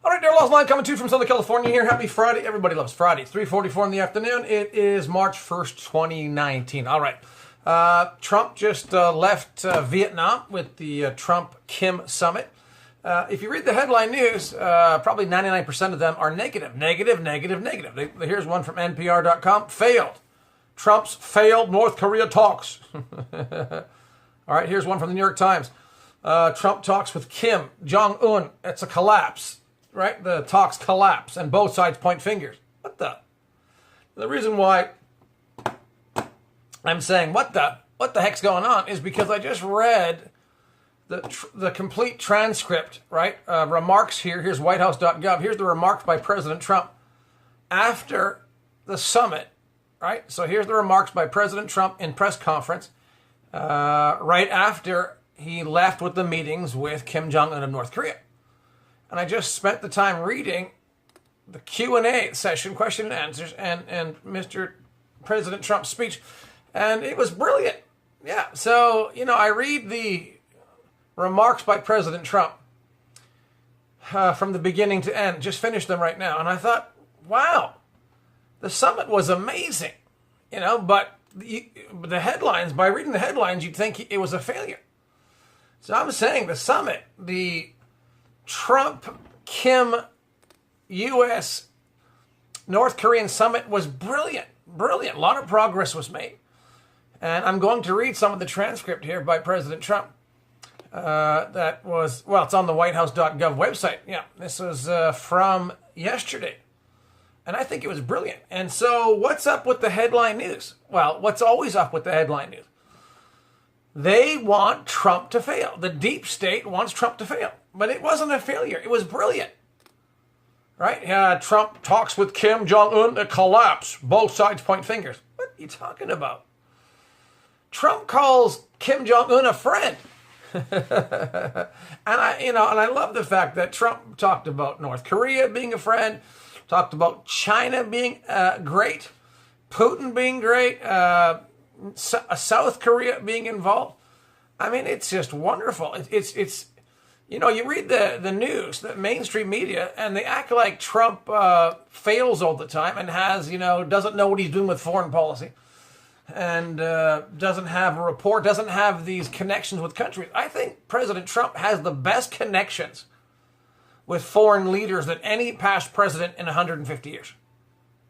All right, Lawson line coming to you from Southern California here. Happy Friday. Everybody loves Friday. 3:44 in the afternoon. It is March 1st, 2019. All right. Trump just left Vietnam with the Trump-Kim summit. If you read the headline news, probably 99% of them are negative. Here's one from NPR.com. Failed. Trump's failed North Korea talks. All right, here's one from the New York Times. Trump talks with Kim Jong-un. It's a collapse. Right? The talks collapse and both sides point fingers. What the? The reason why I'm saying what the heck's going on is because I just read the complete transcript, right? Remarks here. Here's whitehouse.gov. Here's the remarks by President Trump after the summit, right? So here's the remarks by President Trump in press conference right after he left with the meetings with Kim Jong-un of North Korea. And I just spent the time reading the Q&A session, question and answers, and Mr. President Trump's speech. And it was brilliant. Yeah, so, I read the remarks by President Trump from the beginning to end. Just finished them right now. And I thought, wow, the summit was amazing. But the headlines, by reading the headlines, you'd think it was a failure. So I'm saying the summit, the Trump-Kim U.S. North Korean summit was brilliant. A lot of progress was made. And I'm going to read some of the transcript here by President Trump. That was, it's on the whitehouse.gov website. Yeah, this was from yesterday. And I think it was brilliant. And so what's up with the headline news? Well, what's always up with the headline news? They want Trump to fail. The deep state wants Trump to fail. But it wasn't a failure. It was brilliant. Right? Trump talks with Kim Jong-un, a collapse. Both sides point fingers. What are you talking about? Trump calls Kim Jong-un a friend. and I love the fact that Trump talked about North Korea being a friend, talked about China being great, Putin being great, South Korea being involved. I mean, it's just wonderful. It's you read the news, the mainstream media, and they act like Trump fails all the time and doesn't know what he's doing with foreign policy and doesn't have a report, doesn't have these connections with countries. I think President Trump has the best connections with foreign leaders than any past president in 150 years.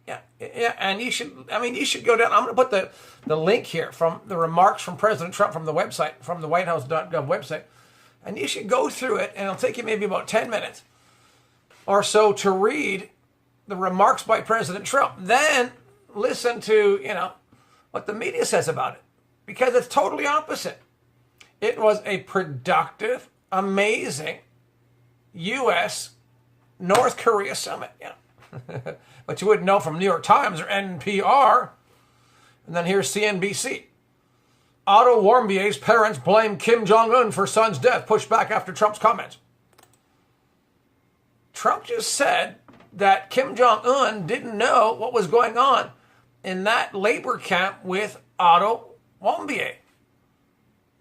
Yeah, and you should go down. I'm going to put the link here from the remarks from President Trump from the website, from the whitehouse.gov website. And you should go through it, and it'll take you maybe about 10 minutes or so to read the remarks by President Trump. Then listen to, what the media says about it, because it's totally opposite. It was a productive, amazing U.S. North Korea summit. Yeah. But you wouldn't know from New York Times or NPR. And then here's CNBC. Otto Warmbier's parents blame Kim Jong-un for son's death, pushed back after Trump's comments. Trump just said that Kim Jong-un didn't know what was going on in that labor camp with Otto Warmbier.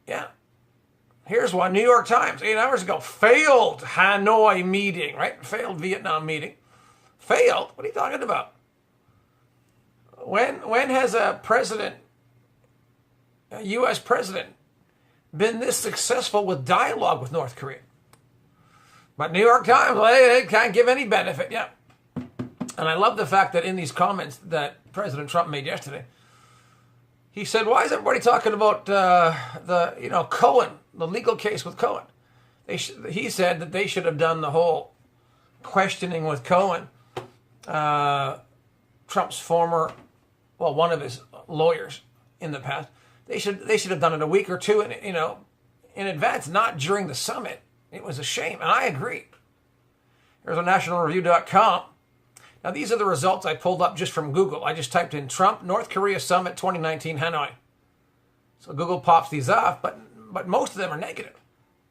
Yeah. Here's one, New York Times, 8 hours ago. Failed Hanoi meeting, right? Failed Vietnam meeting. Failed? What are you talking about? When has a U.S. president been this successful with dialogue with North Korea? But New York Times, they can't give any benefit. Yeah. And I love the fact that in these comments that President Trump made yesterday, he said, why is everybody talking about Cohen, the legal case with Cohen? He said that they should have done the whole questioning with Cohen, Trump's former, one of his lawyers in the past. They should have done it a week or two in advance, not during the summit. It was a shame, and I agree. Here's a nationalreview.com. Now, these are the results I pulled up just from Google. I just typed in Trump, North Korea Summit 2019, Hanoi. So Google pops these off, but most of them are negative.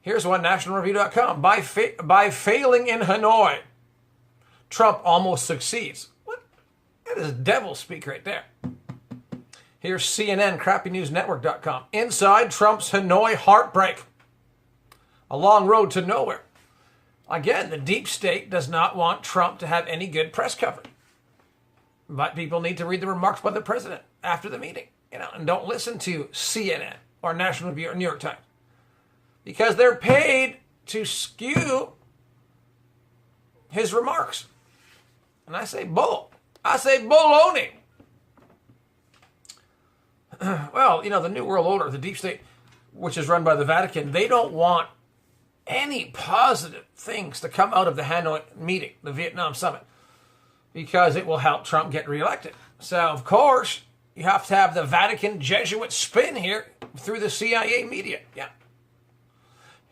Here's one, nationalreview.com. By failing in Hanoi, Trump almost succeeds. What? That is devil speak right there. Here's CNN, crappynewsnetwork.com. Inside Trump's Hanoi heartbreak. A long road to nowhere. Again, the deep state does not want Trump to have any good press coverage. But people need to read the remarks by the president after the meeting, and don't listen to CNN or National Review or New York Times, because they're paid to skew his remarks. And I say bull. I say baloney. Well, the New World Order, the deep state, which is run by the Vatican, they don't want any positive things to come out of the Hanoi meeting, the Vietnam summit, because it will help Trump get reelected. So, of course, you have to have the Vatican Jesuit spin here through the CIA media. Yeah.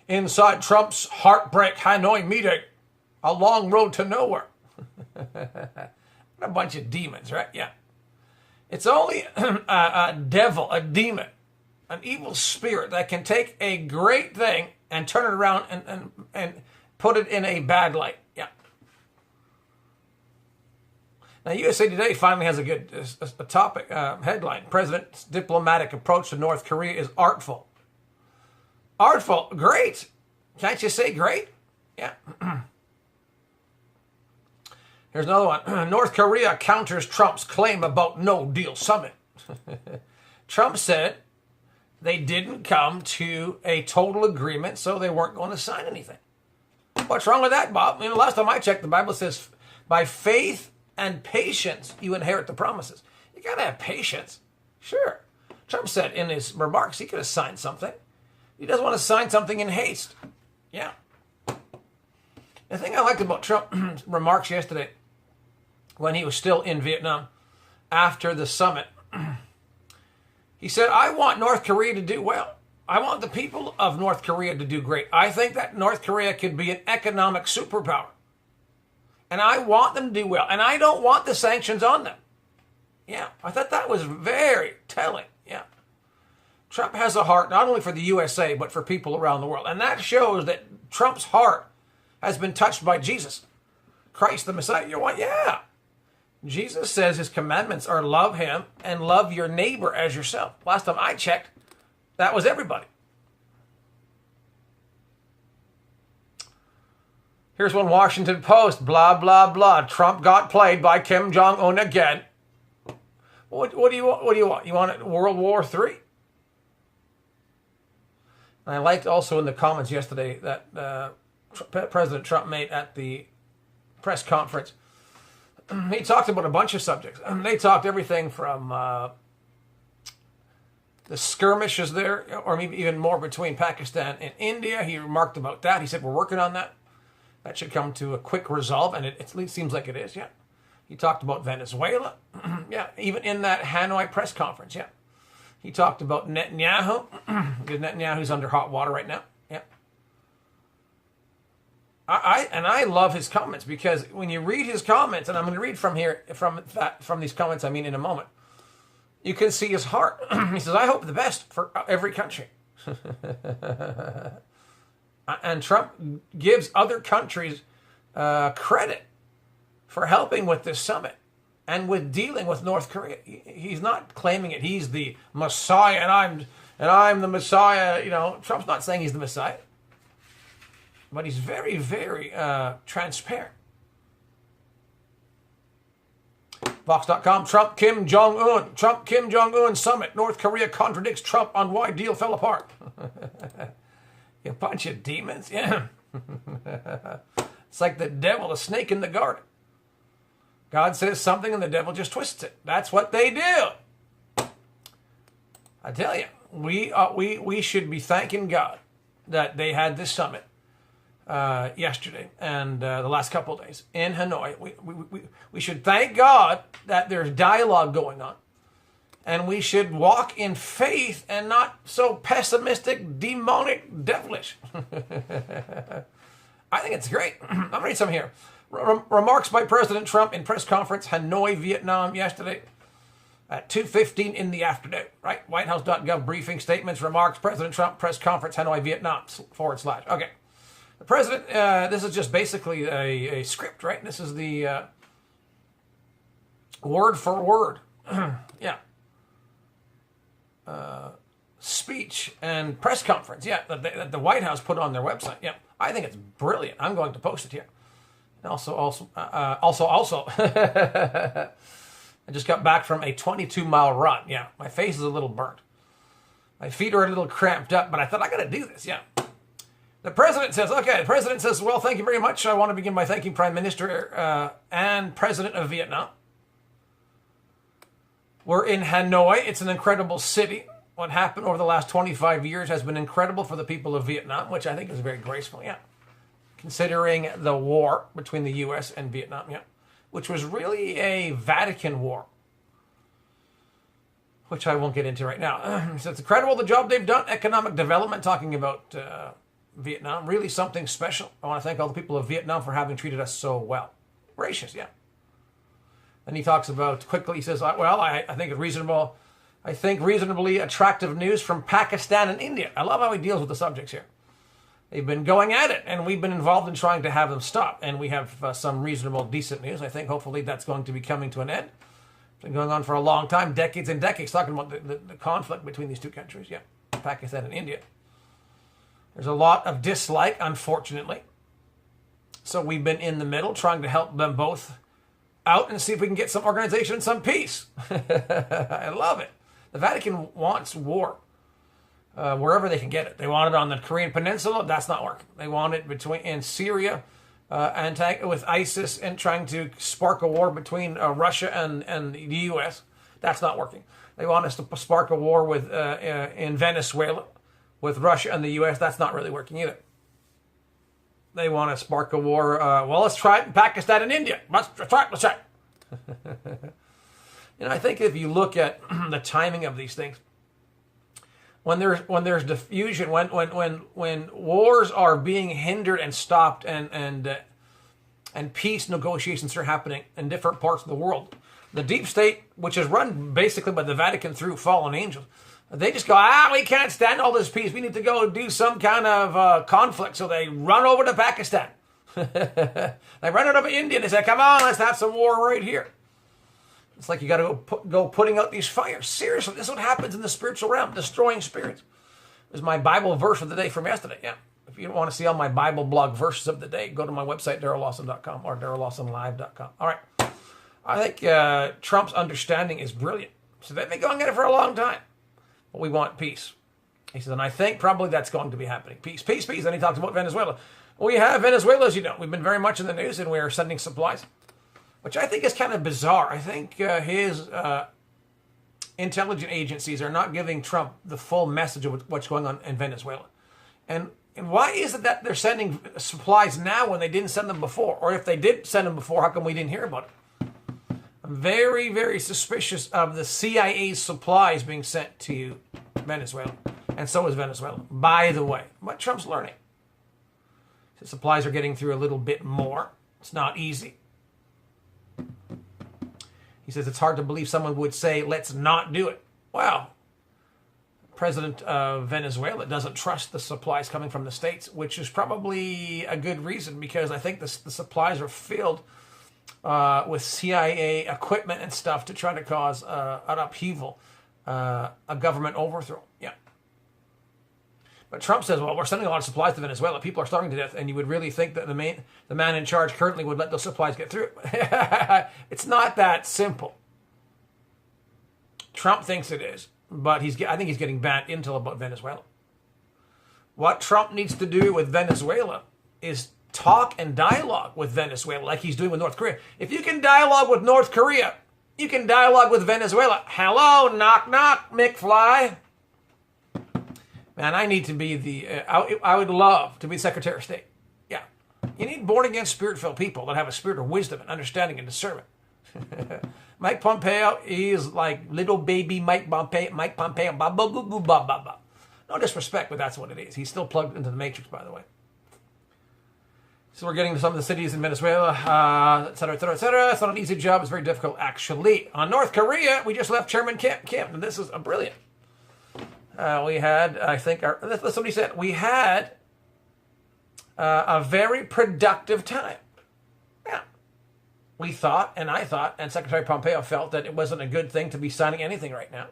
Inside Trump's heartbreak Hanoi meeting, a long road to nowhere. What a bunch of demons, right? Yeah. It's only a devil, a demon, an evil spirit that can take a great thing and turn it around and put it in a bad light. Yeah. Now, USA Today finally has a good topic, headline. President's diplomatic approach to North Korea is artful. Artful, great. Can't you say great? Yeah. Here's another one. North Korea counters Trump's claim about no deal summit. Trump said they didn't come to a total agreement, so they weren't going to sign anything. What's wrong with that, Bob? Last time I checked, the Bible says, by faith and patience, you inherit the promises. You got to have patience. Sure. Trump said in his remarks he could have signed something. He doesn't want to sign something in haste. Yeah. The thing I liked about Trump's remarks yesterday, when he was still in Vietnam, after the summit, he said, I want North Korea to do well. I want the people of North Korea to do great. I think that North Korea could be an economic superpower. And I want them to do well. And I don't want the sanctions on them. Yeah, I thought that was very telling. Yeah. Trump has a heart not only for the USA, but for people around the world. And that shows that Trump's heart has been touched by Jesus, Christ the Messiah. You want? Yeah. Jesus says his commandments are love him and love your neighbor as yourself. Last time I checked, that was everybody. Here's one Washington Post, blah, blah, blah. Trump got played by Kim Jong-un again. What do you want? What do you want? You want World War III? And I liked also in the comments yesterday that President Trump made at the press conference. He talked about a bunch of subjects. They talked everything from the skirmishes there, or maybe even more between Pakistan and India. He remarked about that. He said, we're working on that. That should come to a quick resolve, and it at least seems like it is, yeah. He talked about Venezuela, yeah, even in that Hanoi press conference, yeah. He talked about Netanyahu, because Netanyahu's under hot water right now, yeah. I love his comments, because when you read his comments, and I'm going to read from here, from these comments, I mean in a moment, you can see his heart. He says, I hope the best for every country. And Trump gives other countries credit for helping with this summit and with dealing with North Korea. He's not claiming it. He's the Messiah, and I'm the Messiah. You know, Trump's not saying he's the Messiah, but he's very, very transparent. Vox.com, Trump Kim Jong-un summit. North Korea contradicts Trump on why deal fell apart. You bunch of demons, yeah. It's like the devil, the snake in the garden. God says something and the devil just twists it. That's what they do. I tell you, we should be thanking God that they had this summit yesterday and the last couple of days in Hanoi. We should thank God that there's dialogue going on. And we should walk in faith and not so pessimistic, demonic, devilish. I think it's great. I'm going to read some here. Remarks by President Trump in press conference, Hanoi, Vietnam, yesterday at 2:15 in the afternoon. Right? WhiteHouse.gov briefing, statements, remarks, President Trump, press conference, Hanoi, Vietnam, / Okay. The president, this is just basically a script, right? This is the word for word. Yeah. Speech and press conference, yeah, that the White House put on their website. Yeah, I think it's brilliant. I'm going to post it here. And also, I just got back from a 22-mile run. Yeah, my face is a little burnt. My feet are a little cramped up, but I thought, I got to do this. Yeah. The president says, well, thank you very much. I want to begin by thanking Prime Minister and President of Vietnam. We're in Hanoi. It's an incredible city. What happened over the last 25 years has been incredible for the people of Vietnam, which I think is very graceful, yeah. Considering the war between the U.S. and Vietnam, yeah. Which was really a Vatican war, which I won't get into right now. So it's incredible the job they've done. Economic development, talking about Vietnam, really something special. I want to thank all the people of Vietnam for having treated us so well. Gracious, yeah. And he talks about, quickly, he says, well, I think reasonably attractive news from Pakistan and India. I love how he deals with the subjects here. They've been going at it, and we've been involved in trying to have them stop. And we have some reasonable, decent news. I think hopefully that's going to be coming to an end. It's been going on for a long time, decades and decades, talking about the conflict between these two countries, yeah, Pakistan and India. There's a lot of dislike, unfortunately. So we've been in the middle, trying to help them both out and see if we can get some organization and some peace. I love it. The Vatican wants war wherever they can get it. They want it on the Korean Peninsula. That's not working. They want it in Syria and with ISIS and trying to spark a war between Russia and the U.S. That's not working. They want us to spark a war in Venezuela with Russia and the U.S. That's not really working either. They want to spark a war. Let's try it in Pakistan and India. Let's try it. And I think if you look at the timing of these things, when there's diffusion, when wars are being hindered and stopped, and peace negotiations are happening in different parts of the world, the deep state, which is run basically by the Vatican through fallen angels, they just go, we can't stand all this peace. We need to go do some kind of conflict. So they run over to Pakistan. They run over to India and they say, come on, let's have some war right here. It's like you got to go putting out these fires. Seriously, this is what happens in the spiritual realm, destroying spirits. This is my Bible verse of the day from yesterday. Yeah. If you want to see all my Bible blog verses of the day, go to my website, daryllawson.com or daryllawsonlive.com. All right. I think Trump's understanding is brilliant. So they've been going at it for a long time. But we want peace. He says, and I think probably that's going to be happening. Peace, peace, peace. Then he talks about Venezuela. We have Venezuela, as you know. We've been very much in the news, and we are sending supplies, which I think is kind of bizarre. I think his intelligence agencies are not giving Trump the full message of what's going on in Venezuela. And why is it that they're sending supplies now when they didn't send them before? Or if they did send them before, how come we didn't hear about it? I'm very, very suspicious of the CIA's supplies being sent to Venezuela. And so is Venezuela, by the way. But Trump's learning. His supplies are getting through a little bit more. It's not easy. He says it's hard to believe someone would say, let's not do it. Well, President of Venezuela doesn't trust the supplies coming from the States, which is probably a good reason, because I think the supplies are filled with CIA equipment and stuff to try to cause an upheaval, a government overthrow. Yeah. But Trump says, well, we're sending a lot of supplies to Venezuela. People are starving to death, and you would really think that the man in charge currently would let those supplies get through. It's not that simple. Trump thinks it is, but I think he's getting bad intel about Venezuela. What Trump needs to do with Venezuela is talk and dialogue with Venezuela like he's doing with North Korea. If you can dialogue with North Korea, you can dialogue with Venezuela. Hello, knock, knock, McFly. Man, I need to be I would love to be Secretary of State. Yeah. You need born-again, spirit-filled people that have a spirit of wisdom and understanding and discernment. Mike Pompeo is like little baby Mike Pompeo, No disrespect, but that's what it is. He's still plugged into the Matrix, by the way. So we're getting to some of the cities in Venezuela, et cetera, et cetera, et cetera. It's not an easy job. It's very difficult, actually. On North Korea, we just left Chairman Kim, and this is brilliant. We had, I think, that's what he said. We had a very productive time. Yeah. We thought, and I thought, and Secretary Pompeo felt that it wasn't a good thing to be signing anything right now.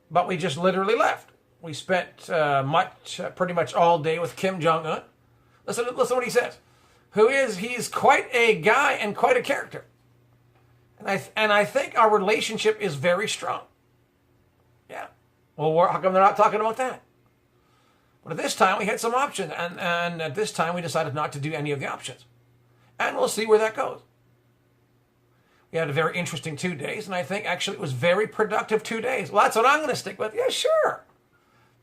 But we just literally left. We spent pretty much all day with Kim Jong-un. Listen what he says. He's quite a guy and quite a character. And I think our relationship is very strong. Yeah. Well, how come they're not talking about that? But at this time, we had some options. And at this time, we decided not to do any of the options. And we'll see where that goes. We had a very interesting 2 days. And I think actually it was very productive 2 days. Well, that's what I'm going to stick with. Yeah, sure.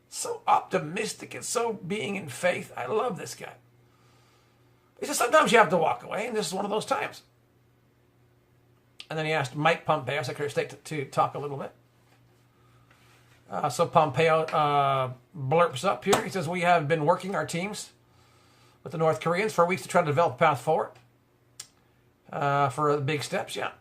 So optimistic and so being in faith. I love this guy. He said, sometimes you have to walk away. And this is one of those times. And then he asked Mike Pompeo, Secretary of State, to talk a little bit. So Pompeo blurps up here. He says, we have been working our teams with the North Koreans for weeks to try to develop a path forward for the big steps. Yeah.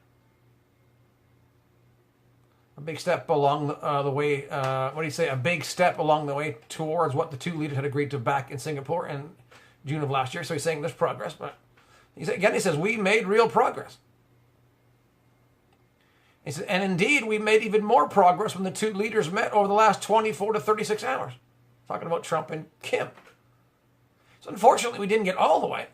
A big step along the way. What do you say? A big step along the way towards what the two leaders had agreed to back in Singapore in June of last year. So he's saying there's progress. But he says, we made real progress. He said, and indeed, we made even more progress when the two leaders met over the last 24 to 36 hours. Talking about Trump and Kim. So unfortunately, we didn't get all the way.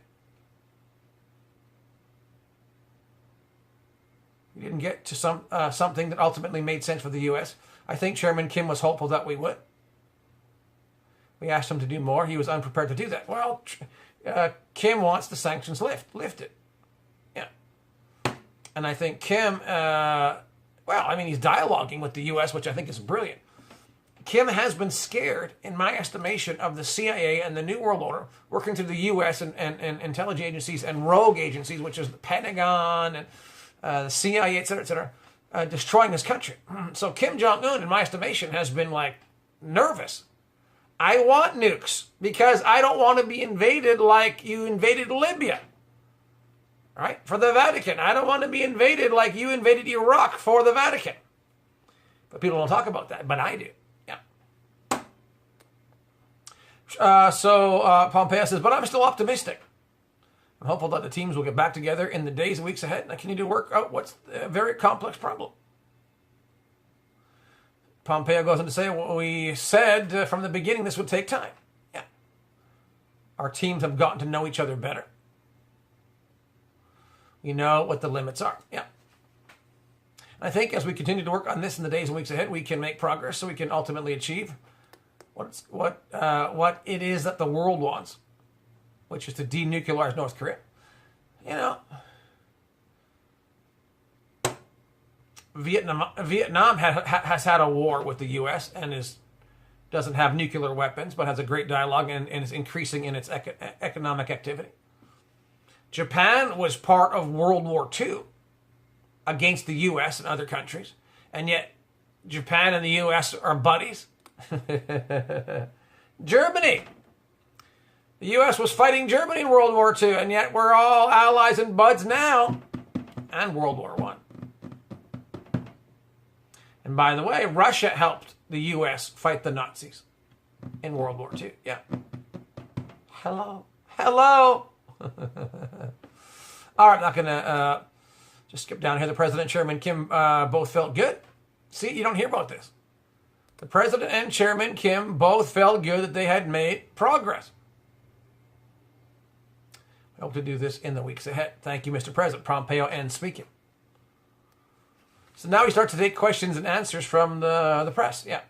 We didn't get to something that ultimately made sense for the U.S. I think Chairman Kim was hopeful that we would. We asked him to do more. He was unprepared to do that. Well, Kim wants the sanctions lifted. And I think Kim, he's dialoguing with the U.S., which I think is brilliant. Kim has been scared, in my estimation, of the CIA and the New World Order working through the U.S. and intelligence agencies and rogue agencies, which is the Pentagon and the CIA, et cetera, destroying this country. So Kim Jong-un, in my estimation, has been nervous. I want nukes because I don't want to be invaded like you invaded Libya. Right? For the Vatican. I don't want to be invaded like you invaded Iraq for the Vatican. But people don't talk about that, but I do. Yeah. So Pompeo says, but I'm still optimistic. I'm hopeful that the teams will get back together in the days and weeks ahead and continue to work out what's a very complex problem. Pompeo goes on to say, well, we said from the beginning this would take time. Yeah. Our teams have gotten to know each other better. We know what the limits are. Yeah. I think as we continue to work on this in the days and weeks ahead, we can make progress so we can ultimately achieve what it is that the world wants, which is to denuclearize North Korea. Vietnam has had a war with the U.S. and doesn't have nuclear weapons, but has a great dialogue and is increasing in its economic activity. Japan was part of World War II against the U.S. and other countries, and yet Japan and the U.S. are buddies. Germany. The U.S. was fighting Germany in World War II, and yet we're all allies and buds now, and World War I. And by the way, Russia helped the U.S. fight the Nazis in World War II. Yeah. Hello. All right, I'm not going to just skip down here. The President and Chairman Kim both felt good. See, you don't hear about this. The President and Chairman Kim both felt good that they had made progress. I hope to do this in the weeks ahead. Thank you, Mr. President. Pompeo ends speaking. So now we start to take questions and answers from the press. Yeah.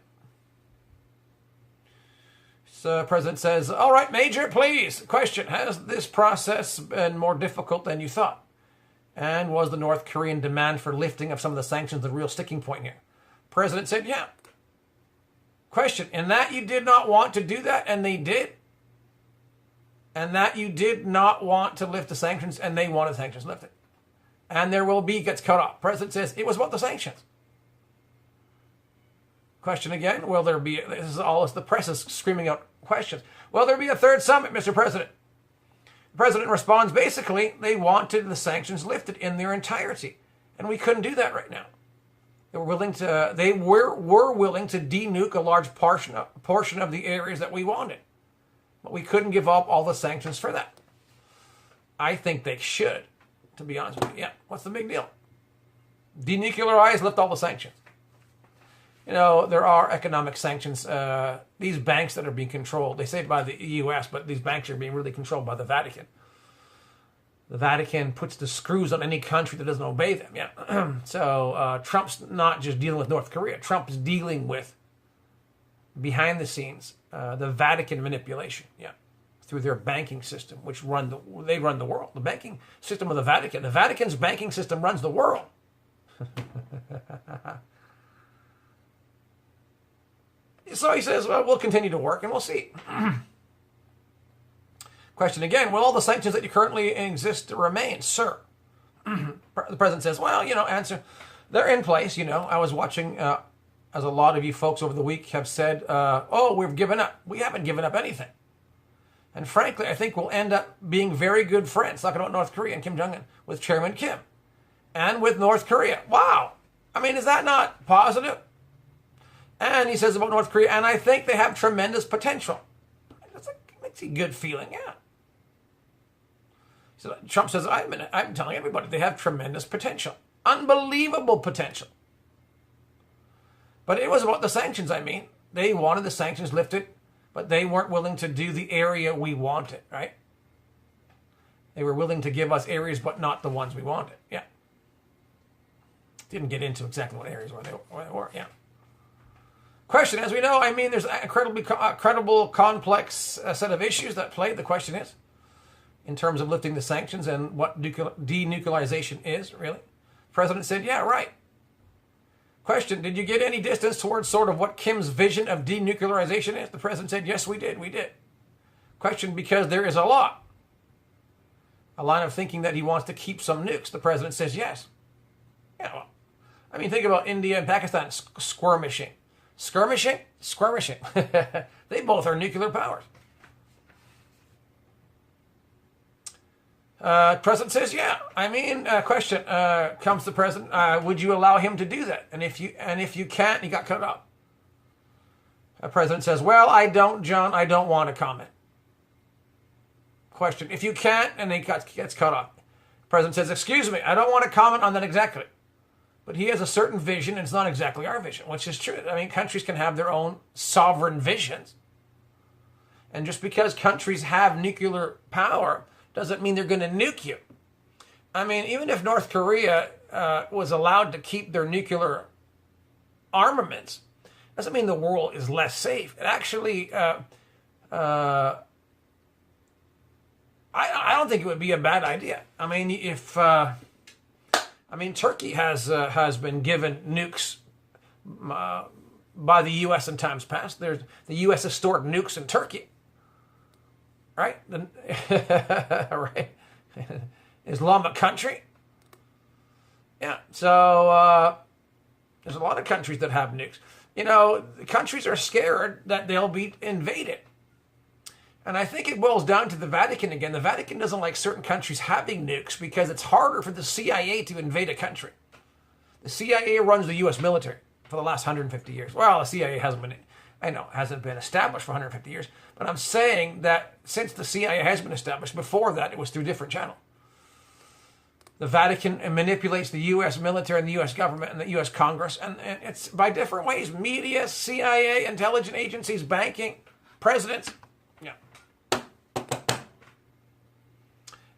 So President says, all right, Major, please. Question, has this process been more difficult than you thought? And was the North Korean demand for lifting of some of the sanctions the real sticking point here? President said, yeah. Question, in that you did not want to do that, and they did? And that you did not want to lift the sanctions, and they wanted sanctions lifted? And there will be, gets cut off. President says, it was about the sanctions. Question again, will there be, this is all the press is screaming out questions. Will there be a third summit, Mr. President? The President responds, basically, they wanted the sanctions lifted in their entirety. And we couldn't do that right now. They were willing to denuke a large portion of the areas that we wanted. But we couldn't give up all the sanctions for that. I think they should, to be honest with you. Yeah, what's the big deal? Denuclearize, lift all the sanctions. there are economic sanctions. These banks that are being controlled, they say by the U.S., but these banks are being really controlled by the Vatican. The Vatican puts the screws on any country that doesn't obey them. Yeah. So Trump's not just dealing with North Korea. Trump is dealing with, behind the scenes, the Vatican manipulation. Yeah. Through their banking system, which they run the world. The banking system of the Vatican. The Vatican's banking system runs the world. So he says, well, we'll continue to work and we'll see. Question again, will all the sanctions that you currently exist remain, sir? The president says, well, answer, they're in place. I was watching, as a lot of you folks over the week have said, oh, we've given up. We haven't given up anything. And frankly, I think we'll end up being very good friends, talking about North Korea and Kim Jong-un, with Chairman Kim and with North Korea. Wow. I mean, is that not positive? And he says about North Korea, and I think they have tremendous potential. That's makes a good feeling, yeah. So Trump says, I'm telling everybody, they have tremendous potential. Unbelievable potential. But it was about the sanctions, They wanted the sanctions lifted, but they weren't willing to do the area we wanted, right? They were willing to give us areas, but not the ones we wanted, yeah. Didn't get into exactly what areas where they were, yeah. Question, as we know, there's an incredible complex set of issues that play. The question is, in terms of lifting the sanctions and what denuclearization is, really? The president said, yeah, right. Question, did you get any distance towards sort of what Kim's vision of denuclearization is? The president said, yes, we did. Question, because there is a line of thinking that he wants to keep some nukes. The president says, yes. Yeah, well, think about India and Pakistan skirmishing. Skirmishing? Skirmishing. They both are nuclear powers. President says, yeah. Question comes to the president. Would you allow him to do that? And if you can't, he got cut off. President says, well, I don't, John. I don't want to comment. Question, if you can't, and he gets cut off. President says, excuse me, I don't want to comment on that exactly. But he has a certain vision, and it's not exactly our vision, which is true. Countries can have their own sovereign visions. And just because countries have nuclear power doesn't mean they're going to nuke you. Even if North Korea was allowed to keep their nuclear armaments, doesn't mean the world is less safe. It actually, I don't think it would be a bad idea. If... Turkey has been given nukes by the U.S. in times past. The U.S. has stored nukes in Turkey, right? Right, Islamic country. Yeah. So there's a lot of countries that have nukes. Countries are scared that they'll be invaded. And I think it boils down to the Vatican again. The Vatican doesn't like certain countries having nukes because it's harder for the CIA to invade a country. The CIA runs the U.S. military for the last 150 years. Well, the CIA hasn't been established for 150 years. But I'm saying that since the CIA has been established, before that, it was through different channels. The Vatican manipulates the U.S. military and the U.S. government and the U.S. Congress. And it's by different ways. Media, CIA, intelligence agencies, banking, presidents. Yeah.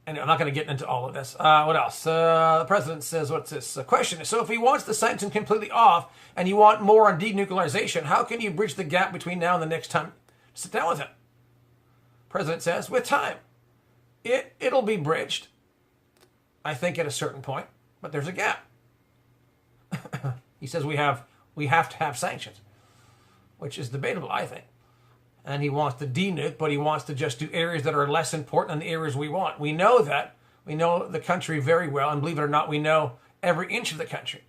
And I'm not going to get into all of this. What else? The president says, what's this question? So if he wants the sanctions completely off and you want more on denuclearization, how can you bridge the gap between now and the next time to sit down with him? President says, with time. It'll be bridged, I think, at a certain point, but there's a gap. He says we have to have sanctions, which is debatable, I think. And he wants to denuke, but he wants to just do areas that are less important than the areas we want. We know that. We know the country very well, and believe it or not, we know every inch of the country.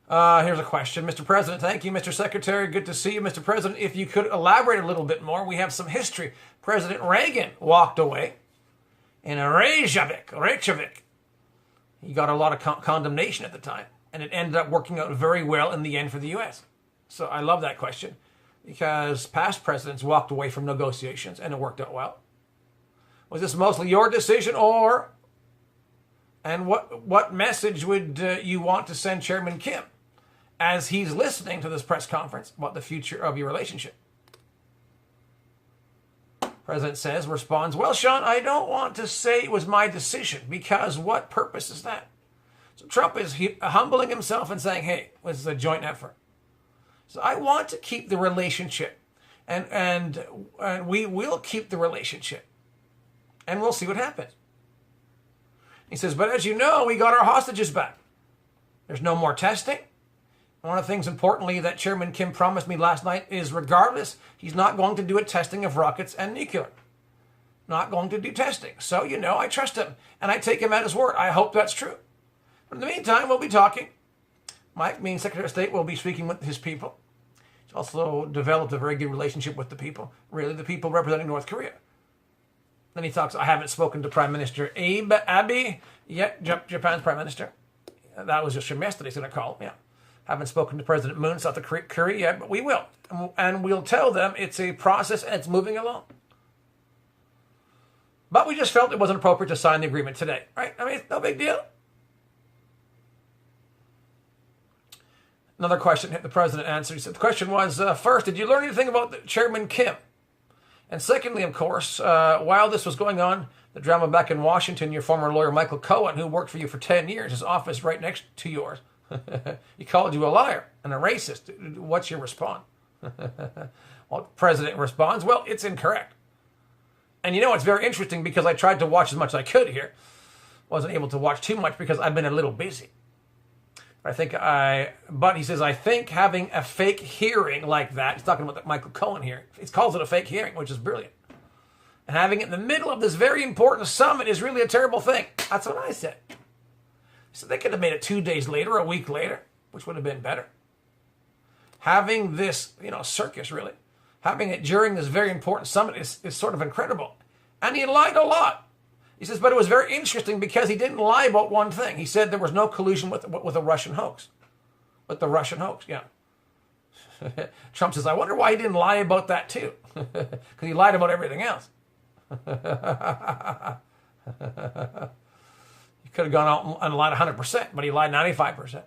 Here's a question. Mr. President, thank you. Mr. Secretary, good to see you. Mr. President, if you could elaborate a little bit more. We have some history. President Reagan walked away in Reykjavik. He got a lot of condemnation at the time, and it ended up working out very well in the end for the U.S. So I love that question because past presidents walked away from negotiations, and it worked out well. Was this mostly your decision, or And what message would you want to send Chairman Kim as he's listening to this press conference about the future of your relationship? President responds, well, Sean, I don't want to say it was my decision, because what purpose is that? So Trump is humbling himself and saying, hey, this is a joint effort. So I want to keep the relationship, and we will keep the relationship, and we'll see what happens. He says, but as you know, we got our hostages back. There's no more testing. One of the things, importantly, that Chairman Kim promised me last night is, regardless, he's not going to do a testing of rockets and nuclear. Not going to do testing. So, I trust him, and I take him at his word. I hope that's true. But in the meantime, we'll be talking. Mike, being Secretary of State, will be speaking with his people. He's also developed a very good relationship with the people, really the people representing North Korea. Then he talks, I haven't spoken to Prime Minister Abe yet, Japan's Prime Minister. That was just from yesterday, he's going to call him, yeah. Haven't spoken to President Moon, South Korea yet, but we will. And we'll tell them it's a process and it's moving along. But we just felt it wasn't appropriate to sign the agreement today, right? I mean, it's no big deal. Another question the president answered. He said the question was, first, did you learn anything about Chairman Kim? And secondly, of course, while this was going on, the drama back in Washington, your former lawyer, Michael Cohen, who worked for you for 10 years, his office right next to yours, he called you a liar and a racist. What's your response? Well, the president responds, well, it's incorrect. And it's very interesting because I tried to watch as much as I could here. Wasn't able to watch too much because I've been a little busy. But he says, I think having a fake hearing like that, he's talking about the Michael Cohen hearing, he calls it a fake hearing, which is brilliant. And having it in the middle of this very important summit is really a terrible thing. That's what I said. So they could have made it 2 days later, a week later, which would have been better. Having this, circus, really, having it during this very important summit is sort of incredible. And he lied a lot. He says, but it was very interesting because he didn't lie about one thing. He said there was no collusion with a Russian hoax. With the Russian hoax, yeah. Trump says, I wonder why he didn't lie about that too. Because he lied about everything else. He could have gone out and lied 100%, but he lied 95%.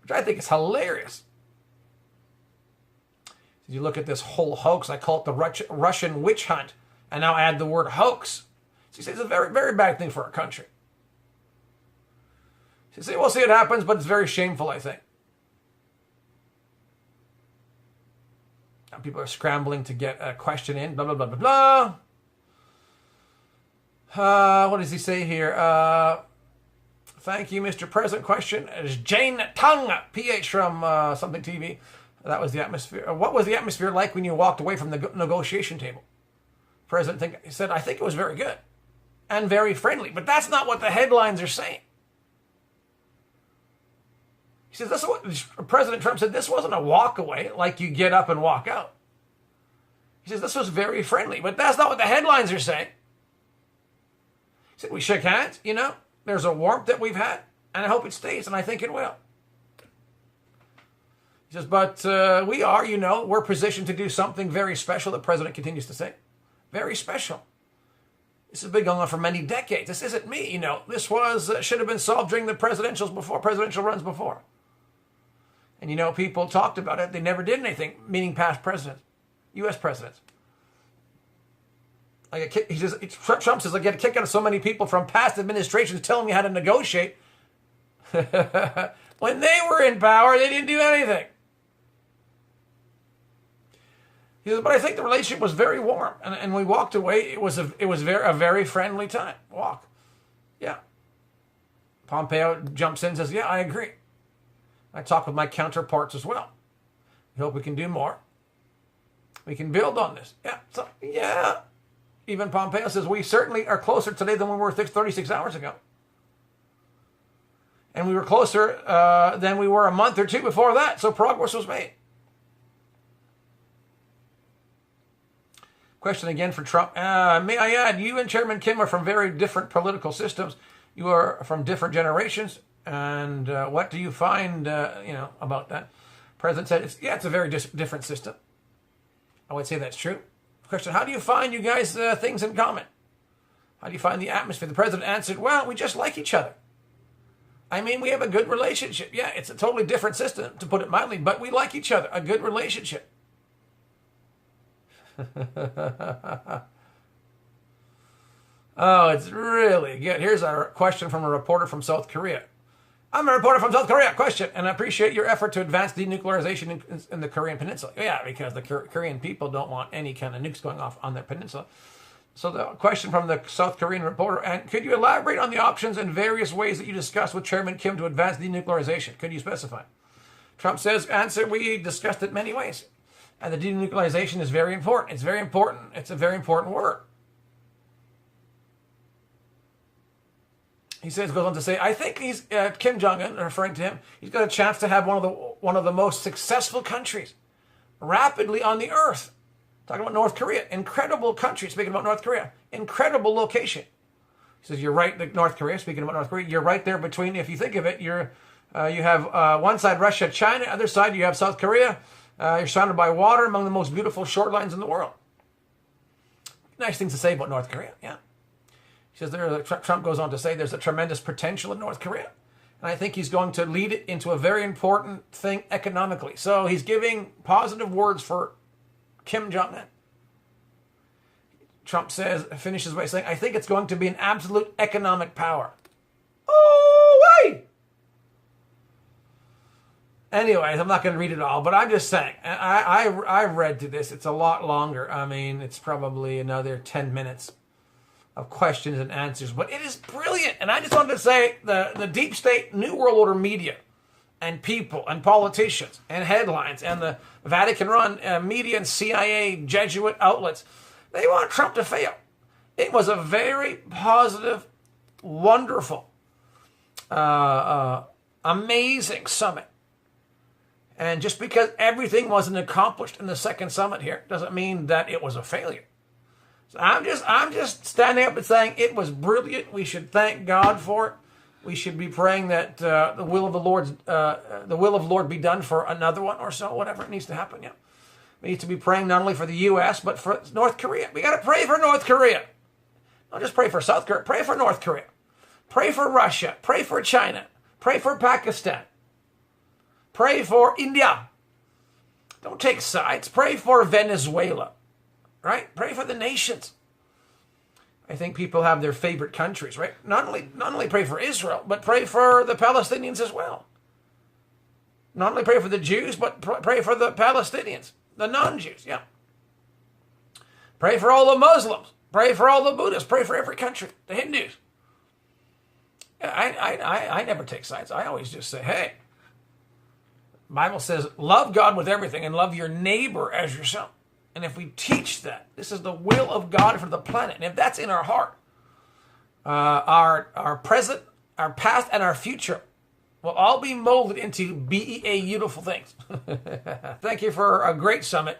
Which I think is hilarious. You look at this whole hoax, I call it the Russian witch hunt, and now add the word hoax. So he says it's a very, very bad thing for our country. He says, we'll see what happens, but it's very shameful, I think. Now people are scrambling to get a question in, blah, blah, blah, blah, blah. What does he say here? Thank you, Mr. President. Question is Jane Tung, PH from something TV. That was the atmosphere. What was the atmosphere like when you walked away from the negotiation table? President said, I think it was very good and very friendly. But that's not what the headlines are saying. He says, this is what President Trump said, this wasn't a walk away, like you get up and walk out. He says, this was very friendly. But that's not what the headlines are saying. He said, we shook hands, There's a warmth that we've had, and I hope it stays, and I think it will. He says, but we are, we're positioned to do something very special, the president continues to say. Very special. This has been going on for many decades. This isn't me, This should have been solved during the presidential runs before. And, people talked about it. They never did anything, meaning past presidents, U.S. presidents. Trump says, I get a kick out of so many people from past administrations telling me how to negotiate. When they were in power, they didn't do anything. He says, but I think the relationship was very warm, and we walked away. It was a very friendly time. Walk, yeah. Pompeo jumps in and says, yeah, I agree. I talk with my counterparts as well. We hope we can do more. We can build on this. Yeah, so, yeah. Even Pompeo says, we certainly are closer today than we were 36 hours ago. And we were closer than we were a month or two before that, so progress was made. Question again for Trump. May I add, you and Chairman Kim are from very different political systems. You are from different generations. And what do you find, about that? President said, it's a very different system. I would say that's true. Question, how do you find you guys things in common? How do you find the atmosphere? The president answered, well, we just like each other. I mean, we have a good relationship. Yeah, it's a totally different system, to put it mildly, but we like each other. A good relationship. Oh, it's really good. Here's a question from a reporter from South Korea. I'm a reporter from South Korea. Question, and I appreciate your effort to advance denuclearization in the Korean Peninsula. Yeah, because the Korean people don't want any kind of nukes going off on their peninsula. So the question from the South Korean reporter, and could you elaborate on the options and various ways that you discussed with Chairman Kim to advance denuclearization? Could you specify? Trump says, answer, we discussed it many ways. And the denuclearization is very important. It's very important. It's a very important word. He says, goes on to say, I think he's Kim Jong-un, referring to him, he's got a chance to have one of the most successful countries rapidly on the earth. Talking about North Korea, incredible country. Speaking about North Korea, incredible location. He says, you're right, North Korea. Speaking about North Korea, you're right there between. If you think of it, you have one side Russia, China, other side you have South Korea. You're surrounded by water, among the most beautiful shorelines in the world. Nice things to say about North Korea, yeah. He says Trump goes on to say there's a tremendous potential in North Korea. And I think he's going to lead it into a very important thing economically. So he's giving positive words for Kim Jong-un. Trump finishes by saying, I think it's going to be an absolute economic power. Oh, wait! Anyways, I'm not going to read it all, but I'm just saying, I read to this. It's a lot longer. I mean, it's probably another 10 minutes of questions and answers, but it is brilliant. And I just wanted to say the deep state, New World Order media and people and politicians and headlines and the Vatican-run media and CIA Jesuit outlets, they want Trump to fail. It was a very positive, wonderful, amazing summit. And just because everything wasn't accomplished in the second summit here doesn't mean that it was a failure. So I'm just standing up and saying it was brilliant. We should thank God for it. We should be praying that the will of the Lord be done for another one or so, whatever it needs to happen. Yeah, we need to be praying not only for the U.S. but for North Korea. We got to pray for North Korea. Don't just pray for South Korea. Pray for North Korea. Pray for Russia. Pray for China. Pray for Pakistan. Pray for India. Don't take sides. Pray for Venezuela. Right? Pray for the nations. I think people have their favorite countries, right? Not only pray for Israel, but pray for the Palestinians as well. Not only pray for the Jews, but pray for the Palestinians, the non-Jews, yeah. Pray for all the Muslims. Pray for all the Buddhists. Pray for every country, the Hindus. I never take sides. I always just say, hey, the Bible says, love God with everything and love your neighbor as yourself. And if we teach that, this is the will of God for the planet. And if that's in our heart, our present, our past, and our future will all be molded into beautiful things. Thank you for a great summit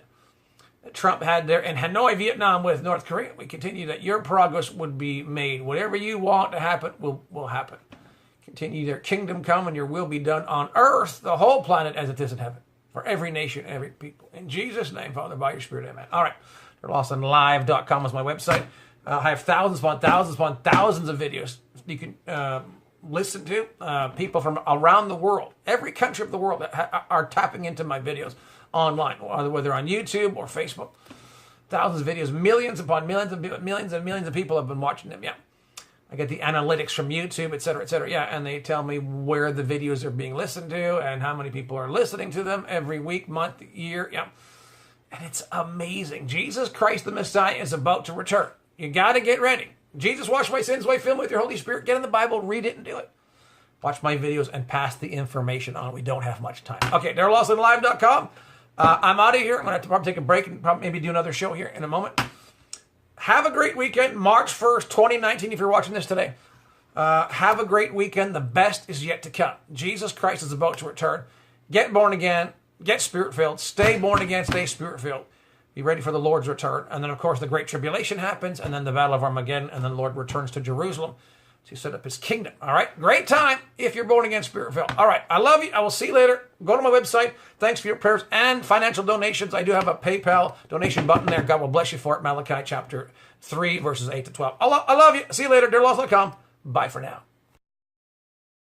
that Trump had there in Hanoi, Vietnam with North Korea. We continue that your progress would be made. Whatever you want to happen will happen. Continue their kingdom come and your will be done on earth, the whole planet as it is in heaven. For every nation, every people. In Jesus' name, Father, by your Spirit, amen. All right. lawsonlive.com is my website. I have thousands upon thousands of videos you can listen to. People from around the world, every country of the world that are tapping into my videos online, whether on YouTube or Facebook. Thousands of videos, millions upon millions and millions of people have been watching them, yeah. I get the analytics from YouTube, et cetera, yeah, and they tell me where the videos are being listened to and how many people are listening to them every week, month, year, yeah. And it's amazing. Jesus Christ, the Messiah, is about to return. You got to get ready. Jesus washed my sins away, fill me with your Holy Spirit. Get in the Bible, read it, and do it. Watch my videos and pass the information on. We don't have much time. Okay, darylawsonlive.com. I'm out of here. I'm going to have to probably take a break and probably maybe do another show here in a moment. Have a great weekend. March 1st, 2019, if you're watching this today. Have a great weekend. The best is yet to come. Jesus Christ is about to return. Get born again. Get Spirit-filled. Stay born again. Stay Spirit-filled. Be ready for the Lord's return. And then, of course, the Great Tribulation happens, and then the Battle of Armageddon, and then the Lord returns to Jerusalem to set up his kingdom. All right, great time if you're born again, Spirit-filled. All right, I love you. I will see you later. Go to my website. Thanks for your prayers and financial donations. I do have a PayPal donation button there. God will bless you for it. Malachi chapter 3, verses 8 to 12. I love you. See you later. DarylLawson.com. Bye for now.